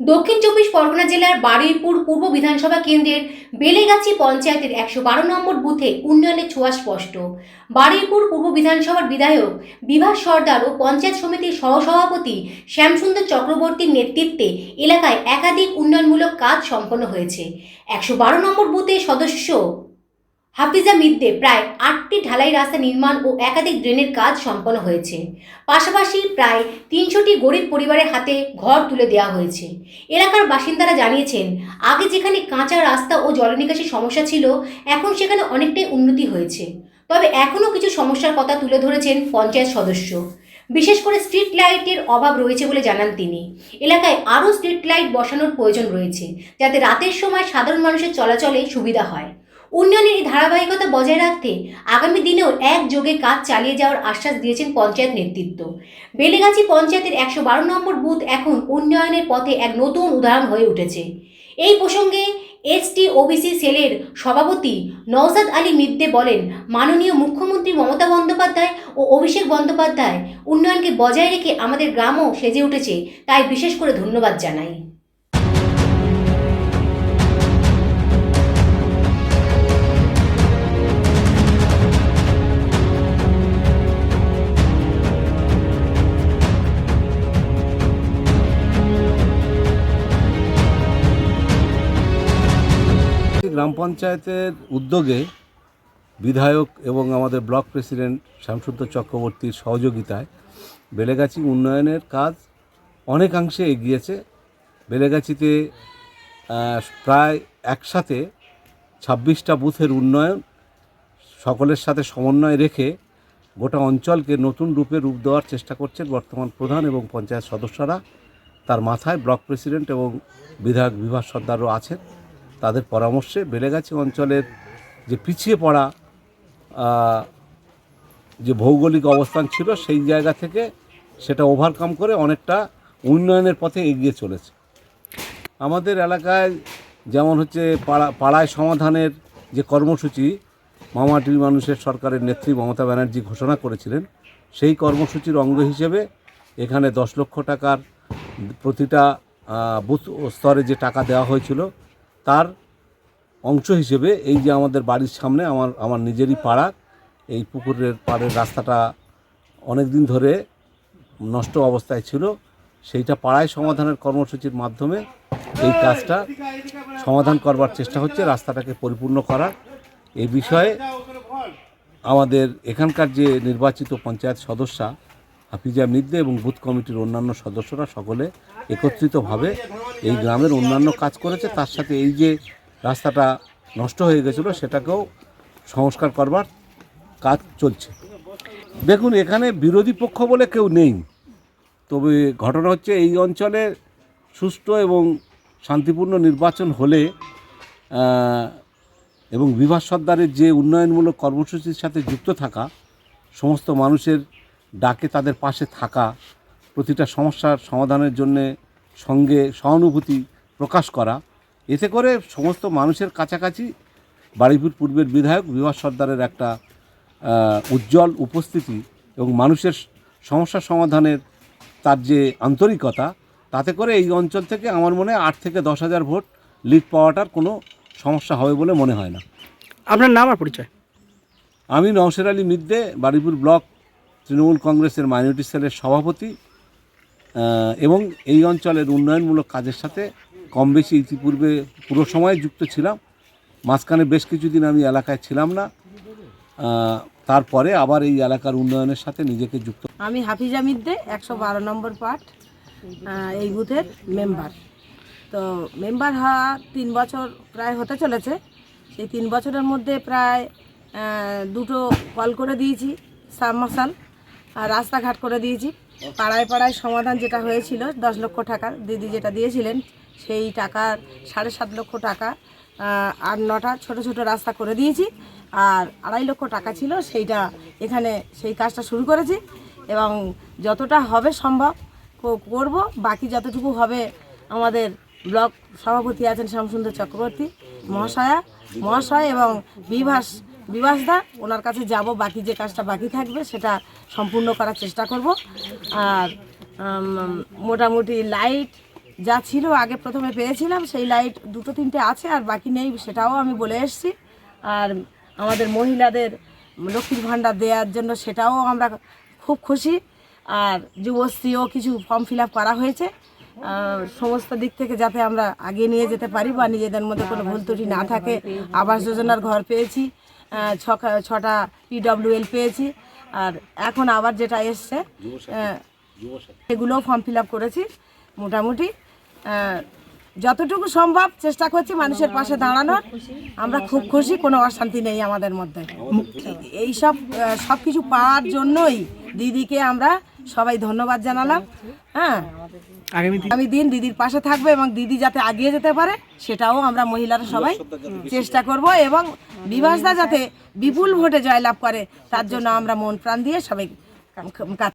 দক্ষিণ চব্বিশ পরগনা জেলার বারুইপুর পূর্ব বিধানসভা কেন্দ্রের বেলেগাছি পঞ্চায়েতের ১১২ নম্বর বুথে উন্নয়নের ছোঁয়া স্পষ্ট। বারুইপুর পূর্ব বিধানসভার বিধায়ক বিভাস সর্দার ও পঞ্চায়েত সমিতির সহসভাপতি শ্যামসুন্দর চক্রবর্তীর নেতৃত্বে এলাকায় একাধিক উন্নয়নমূলক কাজ সম্পন্ন হয়েছে। ১১২ নম্বর বুথে সদস্য হাফিজা মিদ্দে প্রায় ৮টি ঢালাই রাস্তা নির্মাণ ও একাধিক ড্রেনের কাজ সম্পন্ন হয়েছে। পাশাপাশি প্রায় ৩০০টি গরিব পরিবারের হাতে ঘর তুলে দেওয়া হয়েছে। এলাকার বাসিন্দারা জানিয়েছেন, আগে যেখানে কাঁচা রাস্তা ও জলনিকাশির সমস্যা ছিল, এখন সেখানে অনেকটাই উন্নতি হয়েছে। তবে এখনও কিছু সমস্যার কথা তুলে ধরেছেন পঞ্চায়েত সদস্য। বিশেষ করে স্ট্রিট লাইটের অভাব রয়েছে বলে জানান তিনি। এলাকায় আরও স্ট্রিট লাইট বসানোর প্রয়োজন রয়েছে, যাতে রাতের সময় সাধারণ মানুষের চলাচলে সুবিধা হয়। উন্নয়নের এই ধারাবাহিকতা বজায় রাখতে আগামী দিনেও একযোগে কাজ চালিয়ে যাওয়ার আশ্বাস দিয়েছেন পঞ্চায়েত নেতৃত্ব। বেলেগাছি পঞ্চায়েতের ১১২ নম্বর বুথ এখন উন্নয়নের পথে এক নতুন উদাহরণ হয়ে উঠেছে। এই প্রসঙ্গে এসটি ওবিসি সেলের সভাপতি নওশাদ আলী মিদ্দে বলেন, মাননীয় মুখ্যমন্ত্রী মমতা বন্দ্যোপাধ্যায় ও অভিষেক বন্দ্যোপাধ্যায় উন্নয়নকে বজায় রেখে আমাদের গ্রামও সেজে উঠেছে, তাই বিশেষ করে ধন্যবাদ জানাই। গ্রাম পঞ্চায়েতের উদ্যোগে বিধায়ক এবং আমাদের ব্লক প্রেসিডেন্ট শ্যামসুন্দর চক্রবর্তীর সহযোগিতায় বেলেগাছি উন্নয়নের কাজ অনেকাংশে এগিয়েছে। বেলেগাছিতে প্রায় একসাথে ২৬টা বুথের উন্নয়ন সকলের সাথে সমন্বয় রেখে গোটা অঞ্চলকে নতুন রূপে রূপ দেওয়ার চেষ্টা করছেন বর্তমান প্রধান এবং পঞ্চায়েত সদস্যরা। তার মাথায় ব্লক প্রেসিডেন্ট এবং বিধায়ক বিভাস সর্দারও আছেন। তাদের পরামর্শে বেলেগাছি অঞ্চলের যে পিছিয়ে পড়া যে ভৌগোলিক অবস্থান ছিল, সেই জায়গা থেকে সেটা ওভারকাম করে অনেকটা উন্নয়নের পথে এগিয়ে চলেছে। আমাদের এলাকায় যেমন হচ্ছে পাড়ায় সমাধানের যে কর্মসূচি মামাটির মানুষের সরকারের নেত্রী মমতা ব্যানার্জি ঘোষণা করেছিলেন, সেই কর্মসূচির অঙ্গ হিসেবে এখানে ১০ লক্ষ টাকার প্রতিটা বুথ স্তরে যে টাকা দেওয়া হয়েছিল, তার অংশ হিসেবে এই যে আমাদের বাড়ির সামনে আমার নিজেরই পাড়া, এই পুকুরের পাড়ের রাস্তাটা অনেক দিন ধরে নষ্ট অবস্থায় ছিল, সেইটা পাড়ায় সমাধানের কর্মসূচির মাধ্যমে এই কাজটা সমাধান করবার চেষ্টা হচ্ছে, রাস্তাটাকে পরিপূর্ণ করার। এই বিষয়ে আমাদের এখানকার যে নির্বাচিত পঞ্চায়েত সদস্যা হাফিজা মিদ্দে এবং বুথ কমিটির অন্যান্য সদস্যরা সকলে একত্রিতভাবে এই গ্রামের অন্যান্য কাজ করেছে। তার সাথে এই যে রাস্তাটা নষ্ট হয়ে গেছিলো, সেটাকেও সংস্কার করবার কাজ চলছে। দেখুন, এখানে বিরোধী পক্ষ বলে কেউ নেই, তবে ঘটনা হচ্ছে এই অঞ্চলে সুষ্ঠু এবং শান্তিপূর্ণ নির্বাচন হলে এবং বিভাস সর্দারের যে উন্নয়নমূলক কর্মসূচির সাথে যুক্ত থাকা, সমস্ত মানুষের ডাকে তাদের পাশে থাকা, প্রতিটা সমস্যার সমাধানের জন্যে সঙ্গে সহানুভূতি প্রকাশ করা, এতে করে সমস্ত মানুষের কাছাকাছি বারুইপুর পূর্বের বিধায়ক বিভাস সর্দারের একটা উজ্জ্বল উপস্থিতি এবং মানুষের সমস্যা সমাধানের তার যে আন্তরিকতা, তাতে করে এই অঞ্চল থেকে আমার মনে হয় ৮ থেকে ১০,০০০ ভোট লিড পাওয়াটার কোনো সমস্যা হবে বলে মনে হয় না। আপনার নাম আর পরিচয়? আমি নওশাদ আলী মিদ্দে, বারুইপুর ব্লক তৃণমূল কংগ্রেসের মাইনরিটি সেলের সভাপতি এবং এই অঞ্চলের উন্নয়নমূলক কাজের সাথে কম বেশি ইতিপূর্বে পুরো সময় যুক্ত ছিলাম। মাঝখানে বেশ কিছুদিন আমি এলাকায় ছিলাম না, তারপরে আবার এই এলাকার উন্নয়নের সাথে নিজেকে যুক্ত। আমি হাফিজা মিদ্দে, ১১২ নম্বর পার্ট, এই বুথের মেম্বার। তো মেম্বার হওয়া ৩ বছর প্রায় হতে চলেছে। সেই 3 বছরের মধ্যে প্রায় 2টো কল করে দিয়েছি, সাবমার্শাল, রাস্তাঘাট করে দিয়েছি। পাড়ায় পাড়ায় সমাধান যেটা হয়েছিল 10 লক্ষ টাকার, দিদি যেটা দিয়েছিলেন, সেই টাকার 7.5 লক্ষ টাকা আর 9টা ছোট ছোট রাস্তা করে দিয়েছি। আর 2.5 লক্ষ টাকা ছিল, সেইটা এখানে সেই কাজটা শুরু করেছি এবং যতটা হবে সম্ভব করব। বাকি যতটুকু হবে আমাদের ব্লক সভাপতি আছেন শ্যামসুন্দর চক্রবর্তী মহাশয় এবং বিভাসদা, ওনার কাছে যাব, বাকি যে কাজটা বাকি থাকবে সেটা সম্পূর্ণ করার চেষ্টা করব। আর মোটামুটি লাইট যা ছিল আগে প্রথমে পেয়েছিলাম সেই লাইট 2-3টে আছে, আর বাকি নেই, সেটাও আমি বলে এসেছি। আর আমাদের মহিলাদের লক্ষ্মীর ভাণ্ডার দেওয়ার জন্য সেটাও আমরা খুব খুশি। আর যুবশ্রীও কিছু ফর্ম ফিল আপ করা হয়েছে, সমস্ত দিক থেকে যাতে আমরা আগিয়ে নিয়ে যেতে পারি বা নিজেদের মধ্যে কোনো ভুল ত্রুটি না থাকে। আবাস যোজনার ঘর পেয়েছি, 6টা PWL পেয়েছি, আর এখন আবার যেটা এসছে সেগুলোও ফর্ম ফিল আপ করেছি। মোটামুটি যতটুকু সম্ভব চেষ্টা করছি মানুষের পাশে দাঁড়ানোর। আমরা খুব খুশি, কোনো অশান্তি নেই আমাদের মধ্যে। এইসব সব কিছু পাওয়ার জন্যই দিদিকে আমরা সবাই ধন্যবাদ জানালাম। হ্যাঁ, আগামী দিন দিদির পাশে থাকবে এবং দিদি যাতে এগিয়ে যেতে পারে সেটাও আমরা মহিলারা সবাই চেষ্টা করব, এবং বিভাসদা যাতে বিপুল ভোটে জয়লাভ করে তার জন্য আমরা মন প্রাণ দিয়ে সবাই কাজ